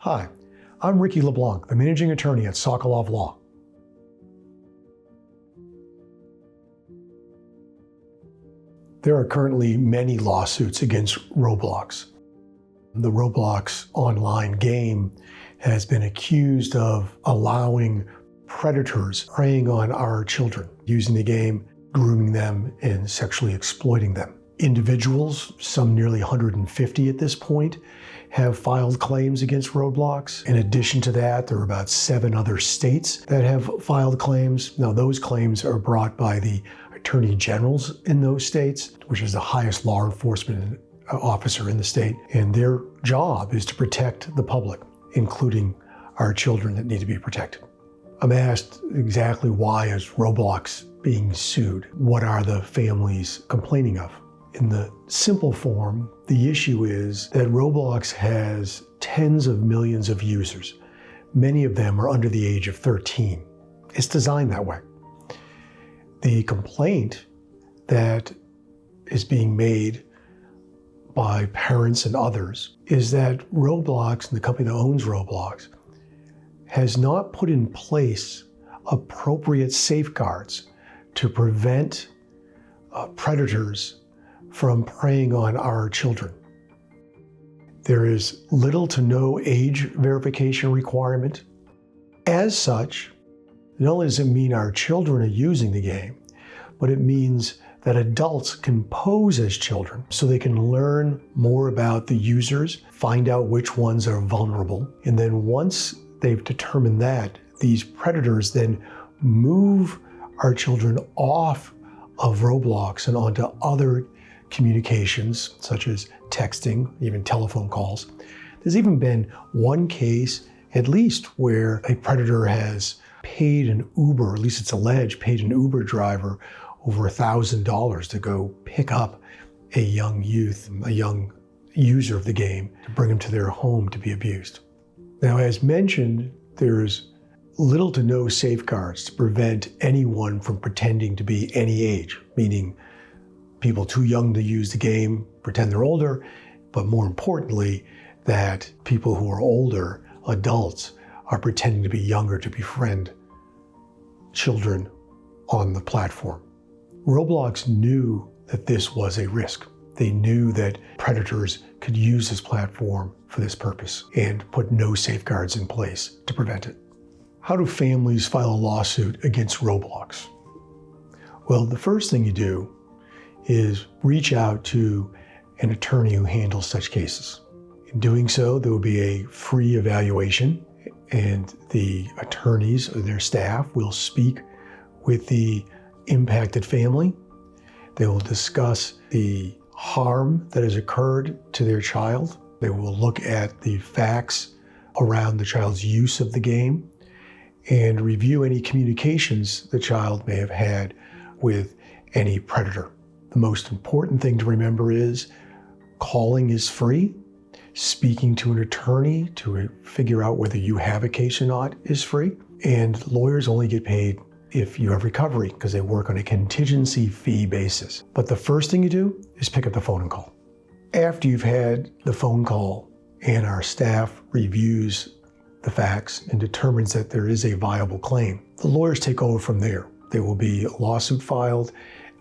Hi, I'm Ricky LeBlanc, the managing attorney at Sokolov Law. There are currently many lawsuits against Roblox. The Roblox online game has been accused of allowing predators preying on our children, using the game, grooming them, and sexually exploiting them. Individuals, some nearly 150 at this point, have filed claims against Roblox. In addition to that, there are about 7 other states that have filed claims. Now, those claims are brought by the attorney generals in those states, which is the highest law enforcement officer in the state. And their job is to protect the public, including our children that need to be protected. I'm asked exactly why is Roblox being sued? What are the families complaining of? In the simple form, the issue is that Roblox has tens of millions of users. Many of them are under the age of 13. It's designed that way. The complaint that is being made by parents and others is that Roblox and the company that owns Roblox has not put in place appropriate safeguards to prevent predators from preying on our children. There is little to no age verification requirement. As such, not only does it mean our children are using the game, but it means that adults can pose as children so they can learn more about the users, find out which ones are vulnerable, and then once they've determined that, these predators then move our children off of Roblox and onto other communications, such as texting, even telephone calls. There's even been one case, at least, where a predator has paid an Uber, at least it's alleged, paid an Uber driver over $1,000 to go pick up a young youth, a young user of the game, to bring him to their home to be abused. Now, as mentioned, there's little to no safeguards to prevent anyone from pretending to be any age, meaning people too young to use the game pretend they're older, but more importantly, that people who are older, adults, are pretending to be younger to befriend children on the platform. Roblox knew that this was a risk. They knew that predators could use this platform for this purpose and put no safeguards in place to prevent it. How do families file a lawsuit against Roblox? Well, the first thing you do is reach out to an attorney who handles such cases. In doing so, there will be a free evaluation, and the attorneys or their staff will speak with the impacted family. They will discuss the harm that has occurred to their child. They will look at the facts around the child's use of the game and review any communications the child may have had with any predator. The most important thing to remember is calling is free. Speaking to an attorney to figure out whether you have a case or not is free. And lawyers only get paid if you have recovery because they work on a contingency fee basis. But the first thing you do is pick up the phone and call. After you've had the phone call and our staff reviews the facts and determines that there is a viable claim, the lawyers take over from there. There will be a lawsuit filed,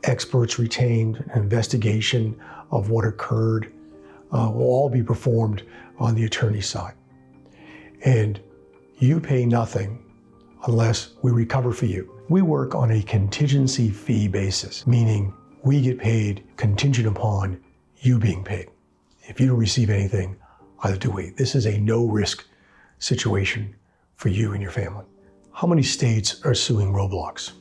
experts retained, an investigation of what occurred will all be performed on the attorney's side. And you pay nothing unless we recover for you. We work on a contingency fee basis, meaning we get paid contingent upon you being paid. If you don't receive anything, either do we. This is a no-risk situation for you and your family. How many states are suing Roblox?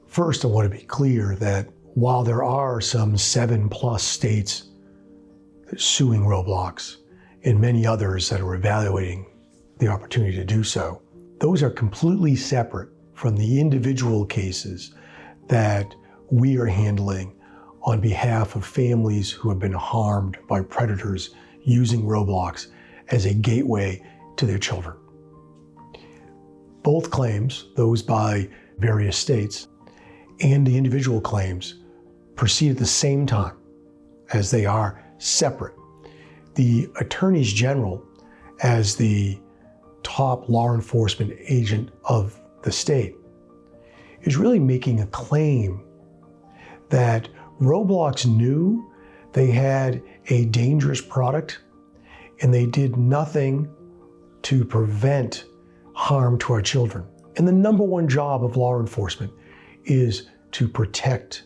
First, I want to be clear that while there are some 7+ states suing Roblox and many others that are evaluating the opportunity to do so, those are completely separate from the individual cases that we are handling on behalf of families who have been harmed by predators using Roblox as a gateway to their children. Both claims, those by various states, and the individual claims proceed at the same time, as they are separate. The attorneys general, as the top law enforcement agent of the state, is really making a claim that Roblox knew they had a dangerous product and they did nothing to prevent harm to our children. And the number one job of law enforcement is to protect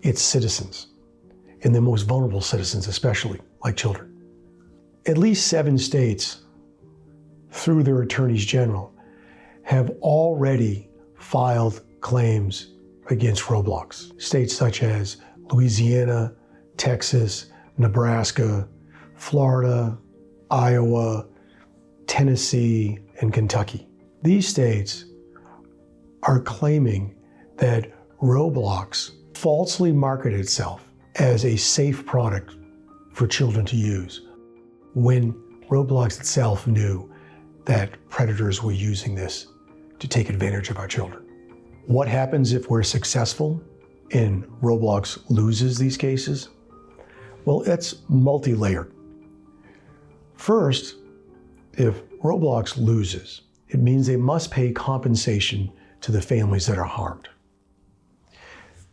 its citizens, and the most vulnerable citizens especially, like children. At least 7 states, through their attorneys general, have already filed claims against Roblox. States such as Louisiana, Texas, Nebraska, Florida, Iowa, Tennessee, and Kentucky. These states are claiming that Roblox falsely marketed itself as a safe product for children to use, when Roblox itself knew that predators were using this to take advantage of our children. What happens if we're successful and Roblox loses these cases? Well, it's multi-layered. First, if Roblox loses, it means they must pay compensation to the families that are harmed.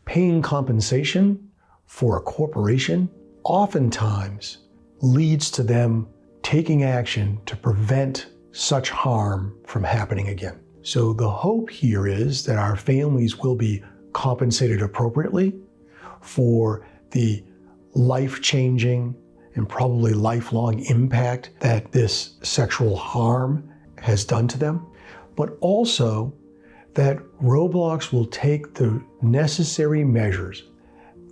Paying compensation for a corporation oftentimes leads to them taking action to prevent such harm from happening again. So the hope here is that our families will be compensated appropriately for the life-changing and probably lifelong impact that this sexual harm has done to them, but also that Roblox will take the necessary measures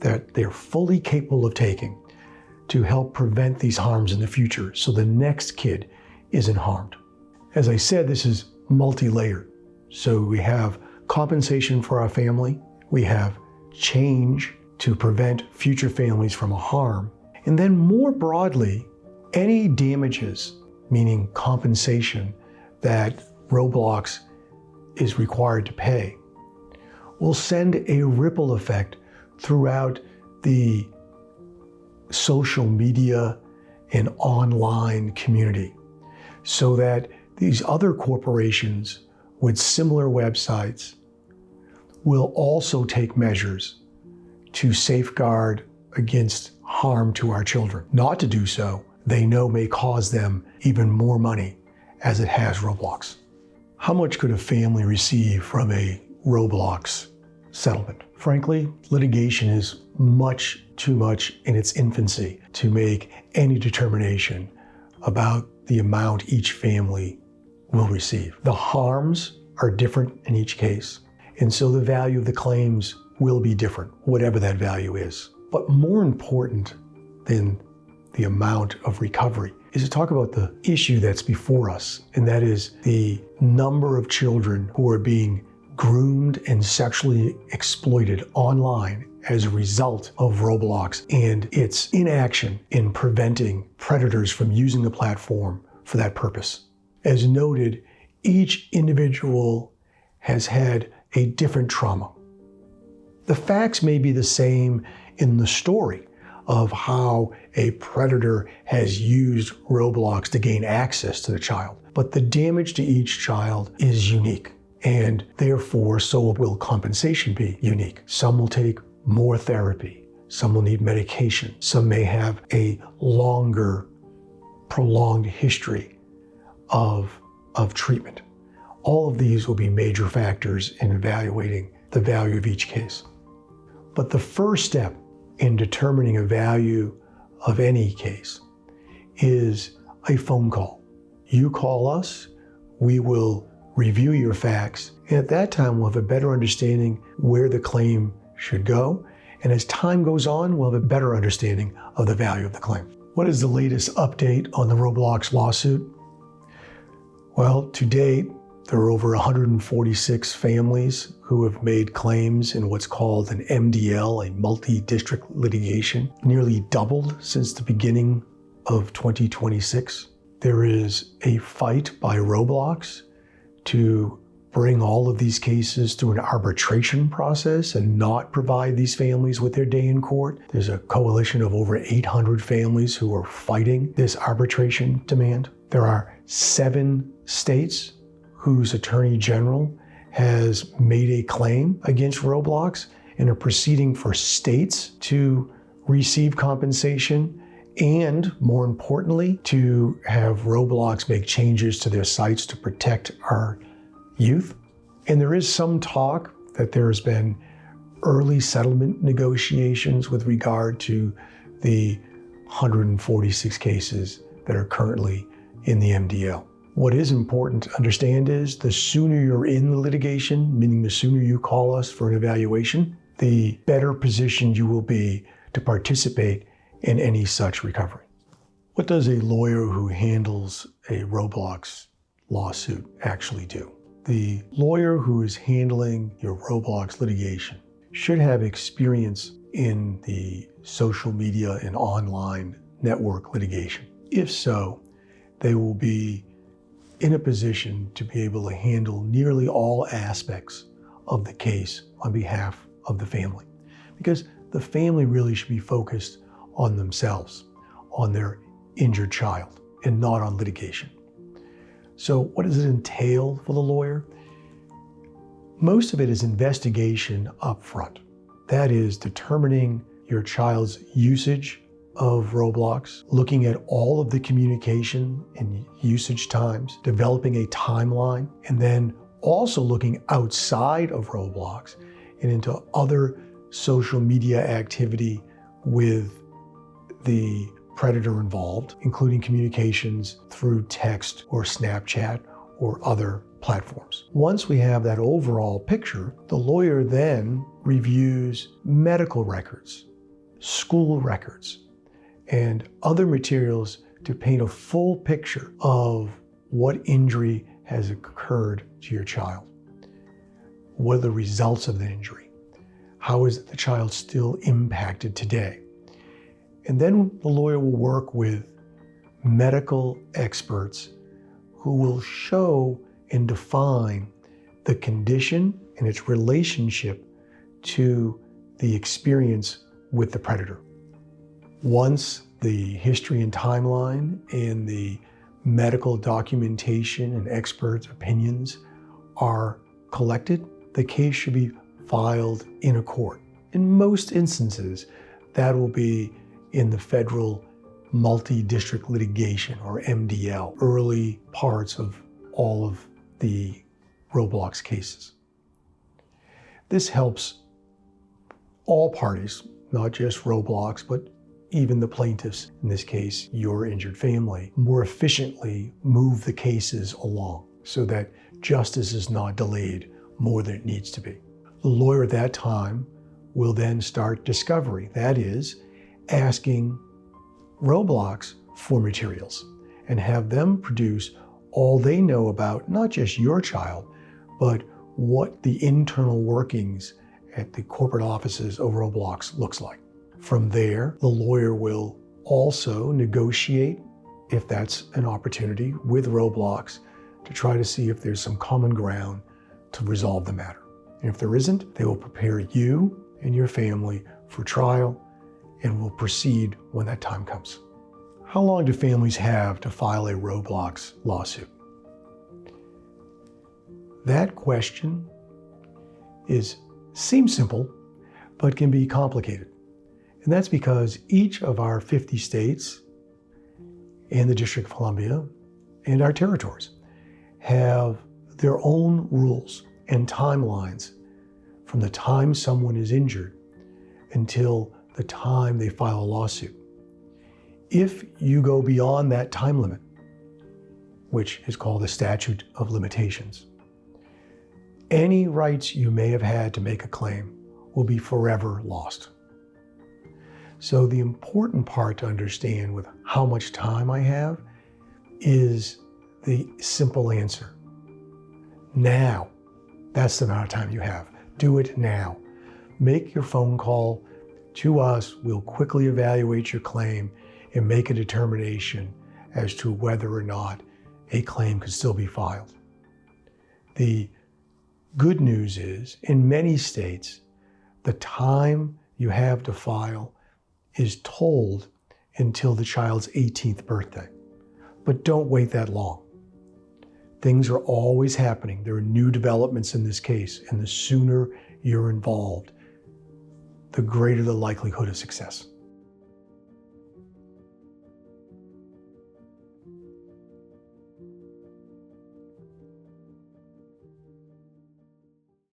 that they're fully capable of taking to help prevent these harms in the future so the next kid isn't harmed. As I said, this is multi-layered. So we have compensation for our family, we have change to prevent future families from harm, and then more broadly, any damages, meaning compensation, that Roblox is required to pay, will send a ripple effect throughout the social media and online community, so that these other corporations with similar websites will also take measures to safeguard against harm to our children. Not to do so, they know may cause them even more money, as it has Roblox. How much could a family receive from a Roblox settlement? Frankly, litigation is much too much in its infancy to make any determination about the amount each family will receive. The harms are different in each case, and so the value of the claims will be different, whatever that value is. But more important than the amount of recovery is to talk about the issue that's before us, and that is the number of children who are being groomed and sexually exploited online as a result of Roblox and its inaction in preventing predators from using the platform for that purpose. As noted, each individual has had a different trauma. The facts may be the same in the story of how a predator has used Roblox to gain access to the child, but the damage to each child is unique, and therefore so will compensation be unique. Some will take more therapy, some will need medication, some may have a longer, prolonged history of treatment. All of these will be major factors in evaluating the value of each case. But the first step in determining a value of any case is a phone call. You call us, we will review your facts, and at that time we'll have a better understanding where the claim should go, and as time goes on, we'll have a better understanding of the value of the claim. What is the latest update on the Roblox lawsuit? Well, to date, there are over 146 families who have made claims in what's called an MDL, a multi-district litigation, nearly doubled since the beginning of 2026. There is a fight by Roblox to bring all of these cases through an arbitration process and not provide these families with their day in court. There's a coalition of over 800 families who are fighting this arbitration demand. There are 7 states whose attorney general has made a claim against Roblox and are proceeding for states to receive compensation and, more importantly, to have Roblox make changes to their sites to protect our youth. And there is some talk that there has been early settlement negotiations with regard to the 146 cases that are currently in the MDL. What is important to understand is the sooner you're in the litigation, meaning the sooner you call us for an evaluation, the better positioned you will be to participate in any such recovery. What does a lawyer who handles a Roblox lawsuit actually do? The lawyer who is handling your Roblox litigation should have experience in the social media and online network litigation. If so, they will be in a position to be able to handle nearly all aspects of the case on behalf of the family. Because the family really should be focused on themselves, on their injured child, and not on litigation. So what does it entail for the lawyer? Most of it is investigation up front. That is determining your child's usage of Roblox, looking at all of the communication and usage times, developing a timeline, and then also looking outside of Roblox and into other social media activity with the predator involved, including communications through text or Snapchat or other platforms. Once we have that overall picture, the lawyer then reviews medical records, school records, and other materials to paint a full picture of what injury has occurred to your child. What are the results of the injury? How is the child still impacted today? And then the lawyer will work with medical experts who will show and define the condition and its relationship to the experience with the predator. Once the history and timeline and the medical documentation and expert opinions are collected, the case should be filed in a court. In most instances, that will be in the federal multi-district litigation, or MDL, early parts of all of the Roblox cases. This helps all parties, not just Roblox, but even the plaintiffs, in this case, your injured family, more efficiently move the cases along so that justice is not delayed more than it needs to be. The lawyer at that time will then start discovery. That is, asking Roblox for materials and have them produce all they know about not just your child, but what the internal workings at the corporate offices of Roblox looks like. From there, the lawyer will also negotiate, if that's an opportunity, with Roblox to try to see if there's some common ground to resolve the matter. And if there isn't, they will prepare you and your family for trial and will proceed when that time comes. How long do families have to file a Roblox lawsuit? That question seems simple, but can be complicated. And that's because each of our 50 states and the District of Columbia and our territories have their own rules and timelines from the time someone is injured until the time they file a lawsuit. If you go beyond that time limit, which is called the statute of limitations, any rights you may have had to make a claim will be forever lost. So the important part to understand with how much time I have is the simple answer. Now. That's the amount of time you have. Do it now. Make your phone call to us. We'll quickly evaluate your claim and make a determination as to whether or not a claim could still be filed. The Good news is, in many states, the time you have to file is told until the child's 18th birthday. But don't wait that long. Things are always happening. There are new developments in this case, and the sooner you're involved, the greater the likelihood of success.